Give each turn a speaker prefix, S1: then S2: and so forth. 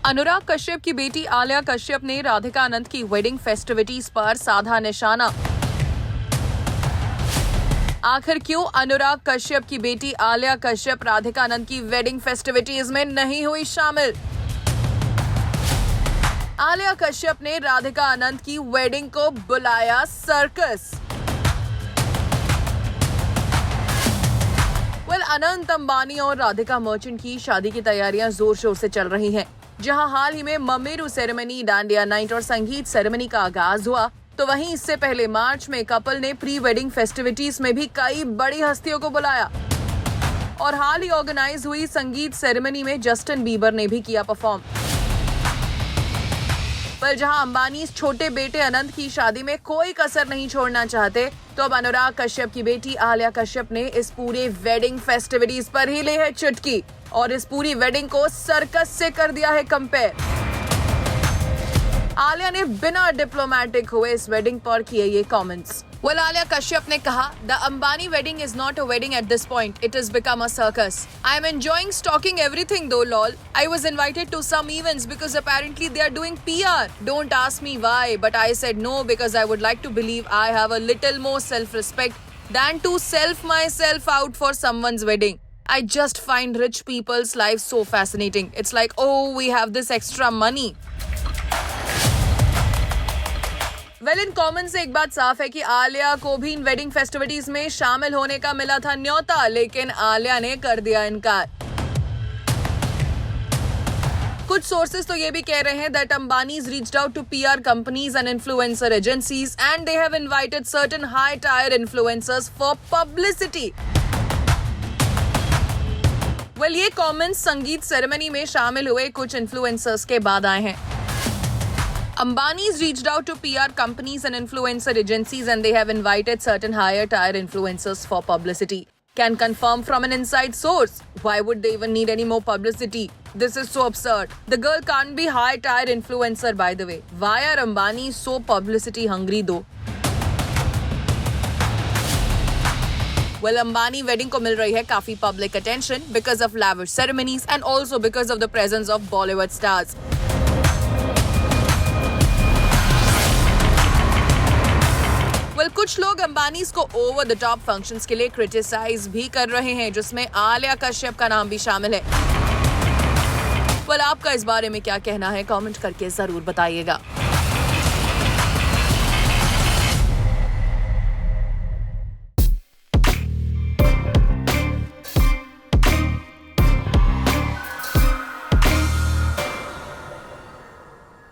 S1: अनुराग कश्यप की बेटी आलिया कश्यप ने राधिका आनंद की वेडिंग फेस्टिविटीज पर साधा निशाना। आखिर क्यों अनुराग कश्यप की बेटी आलिया कश्यप राधिका आनंद की वेडिंग फेस्टिविटीज में नहीं हुई शामिल? आलिया कश्यप ने राधिका आनंद की वेडिंग को बुलाया सर्कस। अनंत अंबानी और राधिका मर्चेंट की शादी की तैयारियां जोर शोर से चल रही हैं। जहां हाल ही में ममेरू सेरेमनी, डांडिया नाइट और संगीत सेरेमनी का आगाज हुआ, तो वहीं इससे पहले मार्च में कपल ने प्री वेडिंग फेस्टिविटीज में भी कई बड़ी हस्तियों को बुलाया और हाल ही ऑर्गेनाइज हुई संगीत सेरेमनी में जस्टिन बीबर ने भी किया परफॉर्म। पर जहां अंबानी इस छोटे बेटे अनंत की शादी में कोई कसर नहीं छोड़ना चाहते, तो अब अनुराग कश्यप की बेटी आलिया कश्यप ने इस पूरे वेडिंग फेस्टिविटीज पर ही ली है चुटकी और इस पूरी वेडिंग को सर्कस से कर दिया है कंपेयर। आलिया ने बिना डिप्लोमेटिक हुए इस वेडिंग पर किए ये कमेंट्स। आलिया कश्यप ने कहा, the Ambani wedding is not a wedding at this point. It has become a circus. I am enjoying stalking everything though, lol. I was invited to some events because apparently they are doing PR. Don't ask me why, but I said no because I would like to believe I have a little more self-respect than to self myself out for someone's wedding. I just find rich people's lives so fascinating. It's like, oh, we have this extra money. In common से एक बात साफ है कि आलिया को भी इन wedding festivities में शामिल होने का मिला था न्योता, लेकिन आलिया ने कर दिया इनकार। कुछ सोर्सेज तो ये भी कह रहे हैं that Ambanis reached out to PR companies and influencer agencies and they have invited certain high tier influencers for publicity. ये कमेंट्स संगीत सेरेमनी में शामिल हुए कुछ इन्फ्लुएंसर्स के बाद आए हैं। Ambani's reached out to PR companies and influencer agencies and they have invited certain higher tier influencers for publicity. Can confirm from an inside source. Why would they even need any more publicity? This is so absurd. The girl can't be high tier influencer, by the way. Why are Ambani so publicity hungry though? Ambani wedding को मिल रही है काफी public attention because of lavish ceremonies and also because of the presence of Bollywood stars. कुछ लोग अंबानीज को over the top functions के लिए criticise भी कर रहे हैं, जिसमें आलिया कश्यप का नाम भी शामिल है। आपका इस बारे में क्या कहना है, कमेंट करके जरूर बताइएगा।